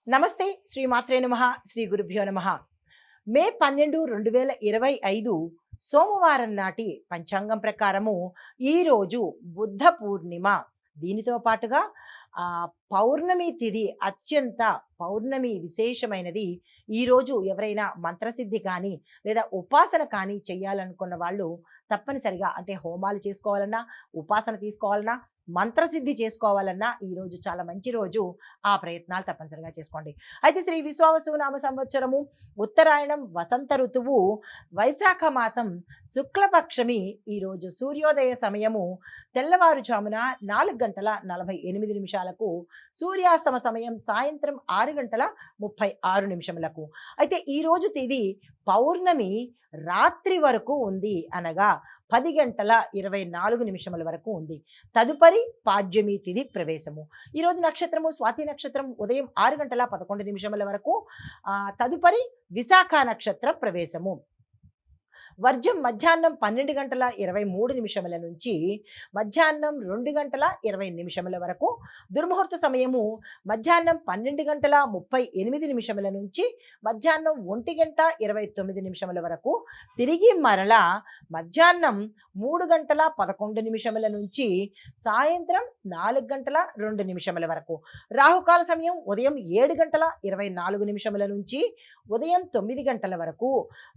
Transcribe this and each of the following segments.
నమస్తే శ్రీ మాత్రే నమః శ్రీ గురుభ్యో నమః. మే 12, 2025 సోమవారం నాటి పంచాంగం ప్రకారము ఈరోజు బుద్ధ పూర్ణిమ. దీనితో పాటుగా పౌర్ణమి తిథి అత్యంత పౌర్ణమి విశేషమైనది. ఈరోజు ఎవరైనా మంత్రసిద్ధి కానీ లేదా ఉపాసన కానీ చేయాలనుకున్న వాళ్ళు తప్పనిసరిగా అంటే హోమాలు చేసుకోవాలన్నా, ఉపాసన తీసుకోవాలన్నా, మంత్రసిద్ధి చేసుకోవాలన్నా ఈరోజు చాలా మంచి రోజు. ఆ ప్రయత్నాలు తప్పనిసరిగా చేసుకోండి. అయితే శ్రీ విశ్వావసు నామ సంవత్సరము ఉత్తరాయణం వసంత ఋతువు వైశాఖ మాసం శుక్లపక్షమి. ఈరోజు సూర్యోదయ సమయము తెల్లవారుజామున 4:48 సూర్యాస్తమ సమయం సాయంత్రం 6:36. అయితే ఈరోజు తిది పౌర్ణమి రాత్రి వరకు ఉంది, అనగా 10:24 వరకు ఉంది. తదుపరి పాడ్యమి తిథి ప్రవేశము. ఈరోజు నక్షత్రము స్వాతి నక్షత్రం ఉదయం 6:11 వరకు, తదుపరి విశాఖ నక్షత్ర ప్రవేశము. వర్జం మధ్యాహ్నం 12:23 నుంచి మధ్యాహ్నం 2:20 వరకు. దుర్ముహూర్త సమయము మధ్యాహ్నం 12:38 నుంచి మధ్యాహ్నం 1:29 వరకు. తిరిగి మరలా మధ్యాహ్నం 3:11 నుంచి సాయంత్రం 4:02 వరకు. రాహుకాల సమయం ఉదయం 7:24 నుంచి ఉదయం 9 గంటల వరకు.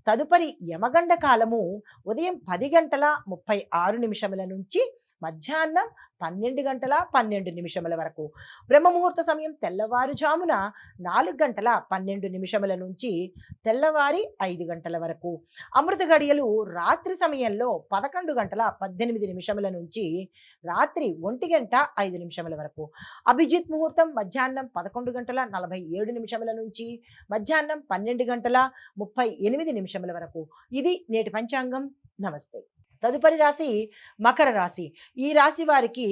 తదుపరి యమగండ కాలము ఉదయం 10:36 నుంచి మధ్యాహ్నం 12:12 వరకు. బ్రహ్మముహూర్త సమయం తెల్లవారుజామున 4:12 నుంచి తెల్లవారి 5 గంటల వరకు. అమృత గడియలు రాత్రి సమయంలో 11:18 నుంచి రాత్రి 1:05 వరకు. అభిజిత్ ముహూర్తం మధ్యాహ్నం 11:47 నుంచి మధ్యాహ్నం 12:38 వరకు. ఇది నేటి పంచాంగం. నమస్తే. తదుపరి రాశి మకర రాశి. ఈ రాశి వారికి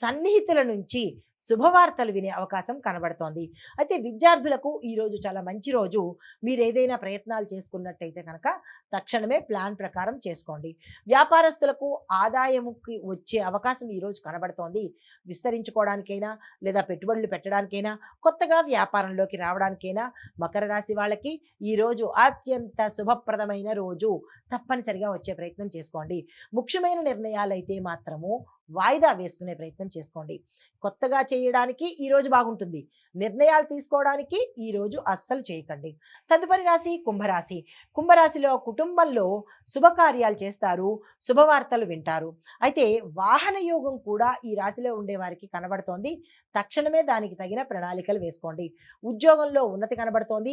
సన్నిహితుల నుంచి శుభవార్తలు వినే అవకాశం కనబడుతోంది. అయితే విద్యార్థులకు ఈరోజు చాలా మంచి రోజు. మీరు ఏదైనా ప్రయత్నాలు చేసుకున్నట్టయితే కనుక తక్షణమే ప్లాన్ ప్రకారం చేసుకోండి. వ్యాపారస్తులకు ఆదాయముకి వచ్చే అవకాశం ఈరోజు కనబడుతోంది. విస్తరించుకోవడానికైనా లేదా పెట్టుబడులు పెట్టడానికైనా, కొత్తగా వ్యాపారంలోకి రావడానికైనా మకర రాశి వాళ్ళకి ఈరోజు అత్యంత శుభప్రదమైన రోజు. తప్పనిసరిగా వచ్చే ప్రయత్నం చేసుకోండి. ముఖ్యమైన నిర్ణయాలు అయితే మాత్రము వాయిదా వేసుకునే ప్రయత్నం చేసుకోండి. కొత్తగా చేయడానికి ఈరోజు బాగుంటుంది, నిర్ణయాలు తీసుకోవడానికి ఈరోజు అస్సలు చేయకండి. తదుపరి రాశి కుంభరాశి. కుంభరాశిలో కుటుంబంలో శుభకార్యాలు చేస్తారు, శుభవార్తలు వింటారు. అయితే వాహన యోగం కూడా ఈ రాశిలో ఉండే వారికి కనబడుతోంది. తక్షణమే దానికి తగిన ప్రణాళికలు వేసుకోండి. ఉద్యోగంలో ఉన్నతి కనబడుతోంది.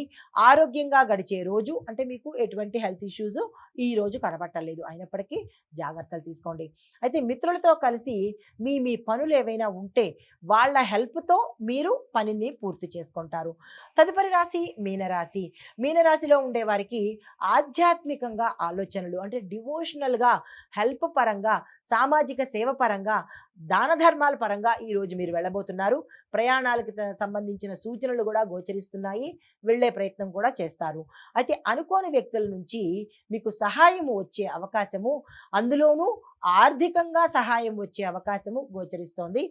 ఆరోగ్యంగా గడిచే రోజు, అంటే మీకు ఎటువంటి హెల్త్ ఇష్యూస్ ఈ రోజు కనబడలేదు, అయినప్పటికీ జాగ్రత్తలు తీసుకోండి. అయితే మిత్రులతో కలిసి మీ మీ పనులు ఏవైనా ఉంటే వాళ్ళ హెల్ప్తో మీరు పనిని పూర్తి చేసుకుంటారు. తదుపరి రాశి మీనరాశి. మీనరాశిలో ఉండే వారికి ఆధ్యాత్మికంగా ఆలోచనలు, అంటే డివోషనల్గా, హెల్ప్ పరంగా, సామాజిక సేవ పరంగా, దాన ధర్మాల పరంగా ఈరోజు మీరు వెళ్ళబోతున్నారు. ప్రయాణాలకు సంబంధించిన సూచనలు కూడా గోచరిస్తున్నాయి. వెళ్ళే ప్రయత్నం కూడా చేస్తారు. అయితే అనుకోని వ్యక్తుల నుంచి మీకు సహాయం వచ్చే అవకాశము, అందులోనూ ఆర్థికంగా సహాయం వచ్చే అవకాశము గోచరిస్తోంది.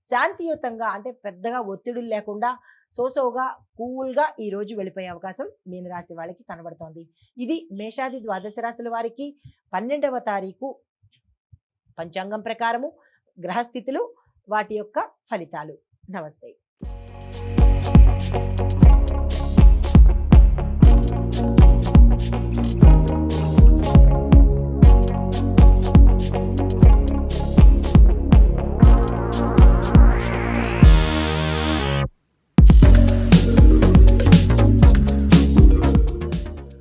శాంతియుతంగా, అంటే పెద్దగా ఒత్తిడులు లేకుండా సోసోగా కూల్గా ఈరోజు వెళ్ళిపోయే అవకాశం మీనరాశి వాళ్ళకి కనబడుతోంది. ఇది మేషాది ద్వాదశ రాశుల వారికి 12వ తారీఖు పంచాంగం ప్రకారము గ్రహస్థితులు, వాటి యొక్క ఫలితాలు. నమస్తే.